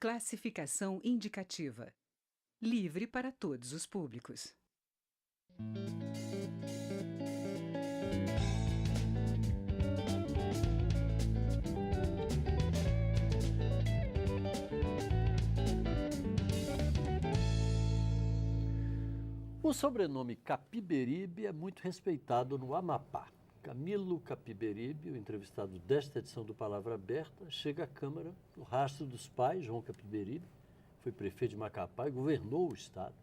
Classificação indicativa. Livre para todos os públicos. O sobrenome Capiberibe é muito respeitado no Amapá. Camilo Capiberibe, o entrevistado desta edição do Palavra Aberta, chega à Câmara no rastro dos pais. João Capiberibe foi prefeito de Macapá e governou o estado.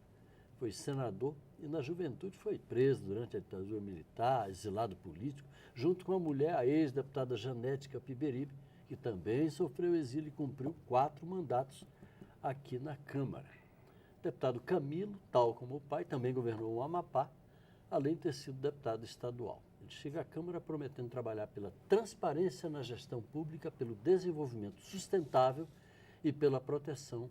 Foi senador e, na juventude, foi preso durante a ditadura militar, exilado político, junto com a mulher, a ex-deputada Janete Capiberibe, que também sofreu exílio e cumpriu 4 mandatos aqui na Câmara. O deputado Camilo, tal como o pai, também governou o Amapá, além de ter sido deputado estadual. Ele chega à Câmara prometendo trabalhar pela transparência na gestão pública, pelo desenvolvimento sustentável e pela proteção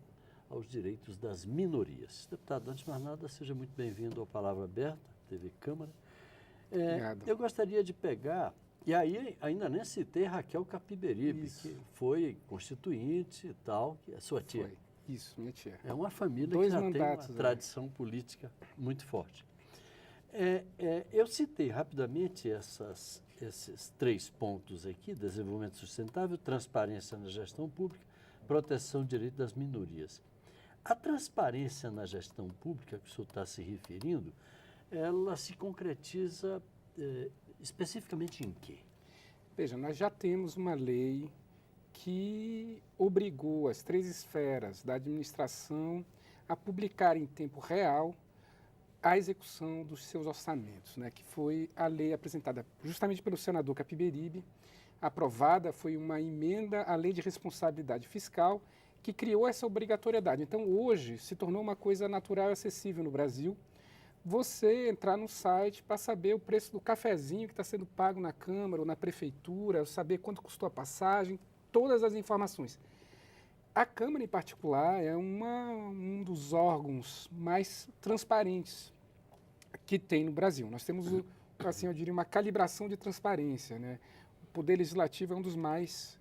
aos direitos das minorias. Deputado, antes de mais nada, seja muito bem-vindo ao Palavra Aberta, TV Câmara. Obrigado. Eu gostaria de pegar, e aí ainda nem citei Raquel Capiberibe, que foi constituinte e tal, que é sua tia. Foi. Isso, minha tia. É uma família 2 que já mandatos, tem uma tradição política muito forte. Eu citei rapidamente esses 3 pontos aqui: desenvolvimento sustentável, transparência na gestão pública, proteção do direito das minorias. A transparência na gestão pública, que o senhor está se referindo, ela se concretiza especificamente em quê? Veja, nós já temos uma lei que obrigou as 3 esferas da administração a publicar em tempo real a execução dos seus orçamentos, né, que foi a lei apresentada justamente pelo senador Capiberibe. Aprovada foi uma emenda à Lei de Responsabilidade Fiscal que criou essa obrigatoriedade. Então, hoje, se tornou uma coisa natural e acessível no Brasil você entrar no site para saber o preço do cafezinho que está sendo pago na Câmara ou na Prefeitura, saber quanto custou a passagem, todas as informações. A Câmara, em particular, é um dos órgãos mais transparentes que tem no Brasil. Nós temos, assim, eu diria, uma calibração de transparência, né? O Poder Legislativo é um dos mais,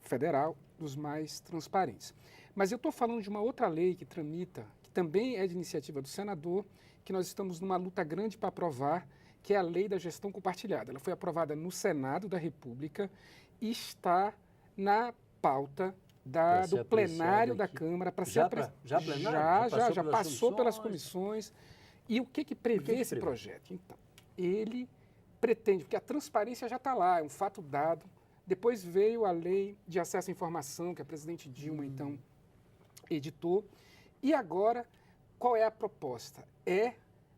federal, dos mais transparentes. Mas eu estou falando de uma outra lei que tramita, que também é de iniciativa do senador, que nós estamos numa luta grande para aprovar, que é a Lei da Gestão Compartilhada. Ela foi aprovada no Senado da República e está na pauta do plenário da Câmara para ser já passou pelas comissões. E o que prevê esse projeto? Então, ele pretende, porque a transparência já está lá, é um fato dado. Depois veio a Lei de Acesso à Informação, que a presidente Dilma, então, editou. E agora, qual é a proposta? É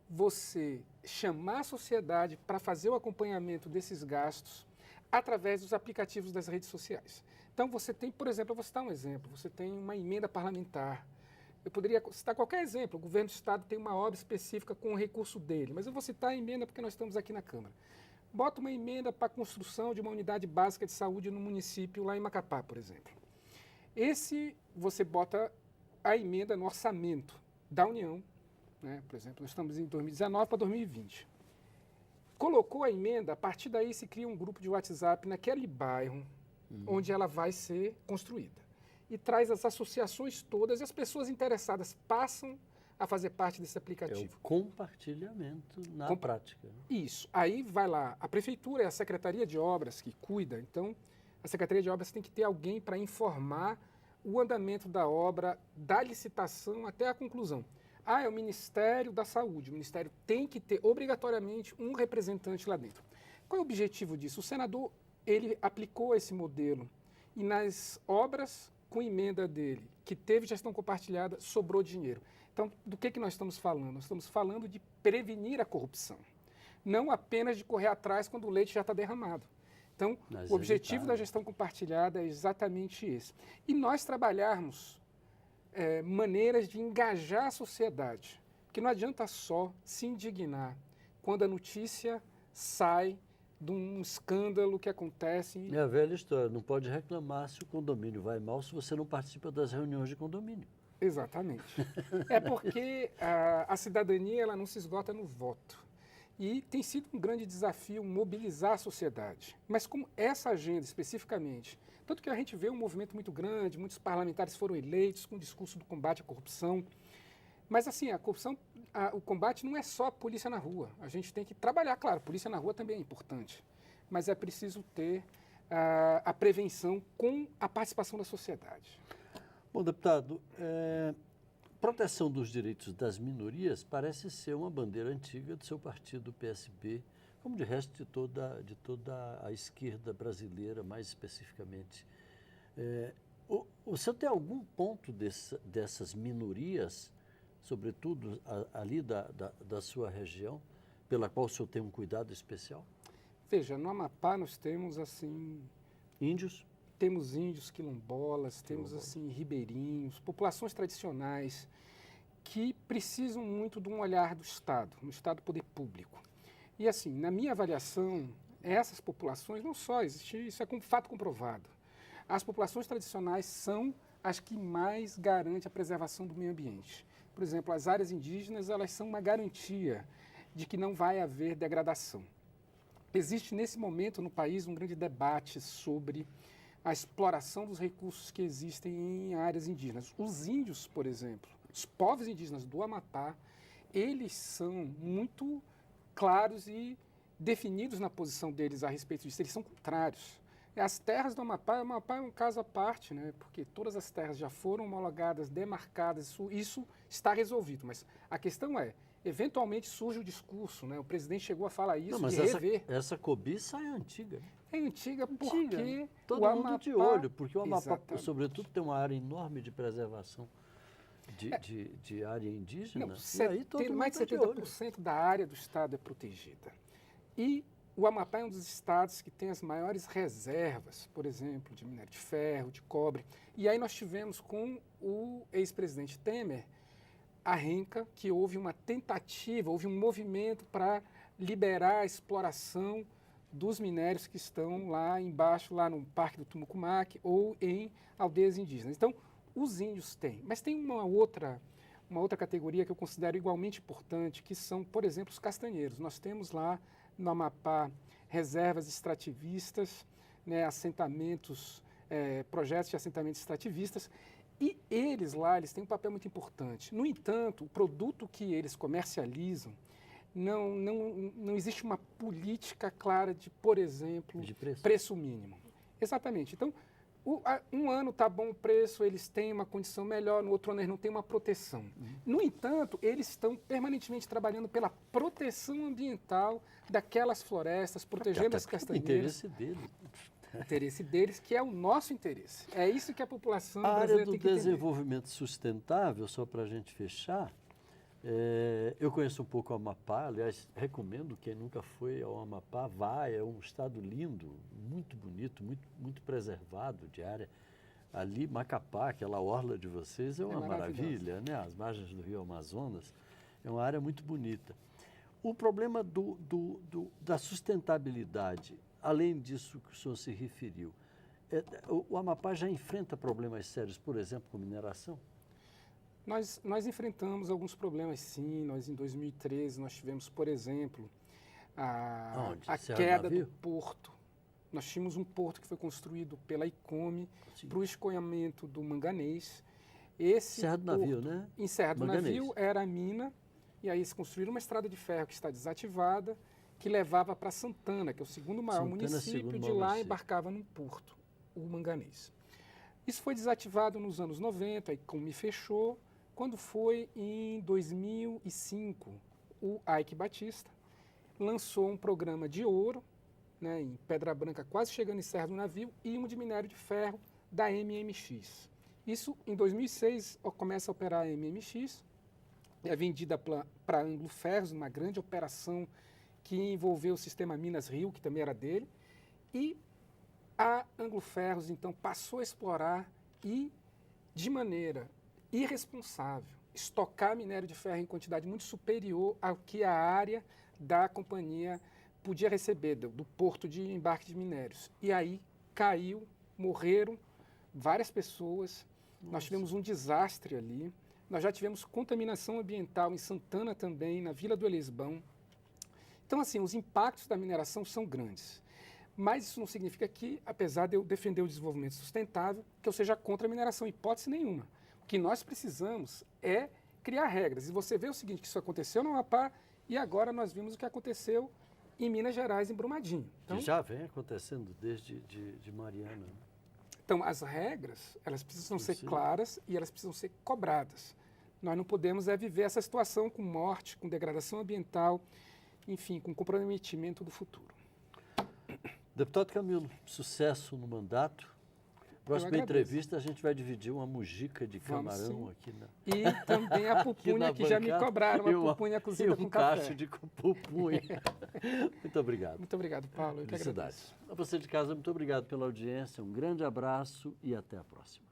você chamar a sociedade para fazer o acompanhamento desses gastos através dos aplicativos das redes sociais. Então, você tem, por exemplo, eu vou citar um exemplo, você tem uma emenda parlamentar. Eu poderia citar qualquer exemplo, o governo do estado tem uma obra específica com o recurso dele, mas eu vou citar a emenda porque nós estamos aqui na Câmara. Bota uma emenda para a construção de uma unidade básica de saúde no município, lá em Macapá, por exemplo. Você bota a emenda no orçamento da União, né? Por exemplo, nós estamos em 2019 para 2020. Colocou a emenda, a partir daí se cria um grupo de WhatsApp naquele bairro onde ela vai ser construída. E traz as associações todas e as pessoas interessadas passam a fazer parte desse aplicativo. É o compartilhamento na prática. Isso. Aí vai lá, a Prefeitura é a Secretaria de Obras que cuida, então a Secretaria de Obras tem que ter alguém para informar o andamento da obra, da licitação até a conclusão. É o Ministério da Saúde. O Ministério tem que ter, obrigatoriamente, um representante lá dentro. Qual é o objetivo disso? O senador, ele aplicou esse modelo e nas obras com emenda dele, que teve gestão compartilhada, sobrou dinheiro. Então, do que nós estamos falando? Nós estamos falando de prevenir a corrupção, não apenas de correr atrás quando o leite já está derramado. Então, o objetivo da gestão compartilhada é exatamente esse. E nós trabalharmos maneiras de engajar a sociedade, porque não adianta só se indignar quando a notícia sai de um escândalo que acontece. É a velha história, não pode reclamar se o condomínio vai mal se você não participa das reuniões de condomínio. Exatamente. É porque a cidadania ela não se esgota no voto. E tem sido um grande desafio mobilizar a sociedade. Mas como essa agenda especificamente, tanto que a gente vê um movimento muito grande, muitos parlamentares foram eleitos com o discurso do combate à corrupção. Mas assim, a corrupção, o combate não é só a polícia na rua. A gente tem que trabalhar, claro, a polícia na rua também é importante. Mas é preciso ter a prevenção com a participação da sociedade. Bom, deputado, proteção dos direitos das minorias parece ser uma bandeira antiga do seu partido, o PSB, como de resto de toda a esquerda brasileira, mais especificamente. O senhor tem algum ponto dessas minorias, sobretudo ali da sua região, pela qual o senhor tem um cuidado especial? Veja, no Amapá nós temos assim... Índios? Temos índios, quilombolas, temos assim ribeirinhos, populações tradicionais que precisam muito de um olhar do Estado, no Estado poder público. E assim, na minha avaliação, essas populações, não só existe, isso é um fato comprovado. As populações tradicionais são as que mais garantem a preservação do meio ambiente. Por exemplo, as áreas indígenas, elas são uma garantia de que não vai haver degradação. Existe nesse momento no país um grande debate sobre a exploração dos recursos que existem em áreas indígenas. Os índios, por exemplo, os povos indígenas do Amapá, eles são muito claros e definidos na posição deles a respeito disso. Eles são contrários. As terras do Amapá é um caso à parte, né? Porque todas as terras já foram homologadas, demarcadas, isso está resolvido. Mas a questão é, eventualmente surge o discurso, né? O presidente chegou a falar isso, mas de rever. Essa cobiça é antiga. É antiga porque todo o mundo Amapá, de olho, porque o Amapá, exatamente, sobretudo, tem uma área enorme de preservação de área indígena. Não, E aí todo mundo mais de tá de olho. 70% da área do estado é protegida. E o Amapá é um dos estados que tem as maiores reservas, por exemplo, de minério de ferro, de cobre. E aí nós tivemos com o ex-presidente Temer a renca, que houve uma tentativa, houve um movimento para liberar a exploração dos minérios que estão lá embaixo, lá no Parque do Tumucumaque ou em aldeias indígenas. Então, os índios têm, mas tem uma outra categoria que eu considero igualmente importante, que são, por exemplo, os castanheiros. Nós temos lá no Amapá reservas extrativistas, né, assentamentos, projetos de assentamentos extrativistas, e eles lá, eles têm um papel muito importante. No entanto, o produto que eles comercializam, não existe uma política clara de, por exemplo, De preço. preço mínimo. Exatamente. Então, um ano está bom o preço, eles têm uma condição melhor, no outro ano eles não têm uma proteção. No entanto, eles estão permanentemente trabalhando pela proteção ambiental daquelas florestas, protegendo as castanheiras. Interesse deles. Interesse deles, que é o nosso interesse. É isso que a população A área brasileira do tem que entender. desenvolvimento sustentável, só para a gente fechar, eu conheço um pouco o Amapá, aliás, recomendo quem nunca foi ao Amapá, vá, é um estado lindo, muito bonito, muito preservado de área. Ali, Macapá, aquela orla de vocês, é uma maravilha, né? As margens do Rio Amazonas, é uma área muito bonita. O problema da sustentabilidade, além disso que o senhor se referiu, o Amapá já enfrenta problemas sérios, por exemplo, com mineração? Nós enfrentamos alguns problemas, sim. Nós, em 2013, nós tivemos, por exemplo, a queda do porto. Nós tínhamos um porto que foi construído pela ICOME para o escoamento do manganês. Serra do Navio, né? Em Serra do Navio era a mina, e aí eles construíram uma estrada de ferro que está desativada, que levava para Santana, que é o segundo maior município, de lá embarcava num porto, o manganês. Isso foi desativado nos anos 90, a ICOME fechou. Quando foi em 2005, o Ike Batista lançou um programa de ouro, né, em Pedra Branca, quase chegando em Serra do Navio, e um de minério de ferro da MMX. Isso, em 2006, começa a operar a MMX, é vendida para Anglo Ferros, uma grande operação que envolveu o sistema Minas Rio, que também era dele, e a Anglo Ferros, então, passou a explorar e, de maneira irresponsável, estocar minério de ferro em quantidade muito superior ao que a área da companhia podia receber do porto de embarque de minérios. E aí caiu, morreram várias pessoas. Nossa. Nós tivemos um desastre ali. Nós já tivemos contaminação ambiental em Santana também, na Vila do Elesbão. Então, assim, os impactos da mineração são grandes. Mas isso não significa que, apesar de eu defender o desenvolvimento sustentável, que eu seja contra a mineração, hipótese nenhuma. O que nós precisamos é criar regras. E você vê o seguinte, que isso aconteceu no Amapá e agora nós vimos o que aconteceu em Minas Gerais, em Brumadinho. Então, já vem acontecendo desde de Mariana. Né? Então, as regras, elas precisam ser claras e elas precisam ser cobradas. Nós não podemos viver essa situação com morte, com degradação ambiental, enfim, com comprometimento do futuro. Deputado Camilo, sucesso no mandato. Próxima entrevista a gente vai dividir uma mujica de camarão aqui. E também a pupunha que já me cobraram, uma pupunha cozida com café. Um cacho de pupunha. Muito obrigado. Muito obrigado, Paulo. Eu que agradeço. A você de casa, muito obrigado pela audiência, um grande abraço e até a próxima.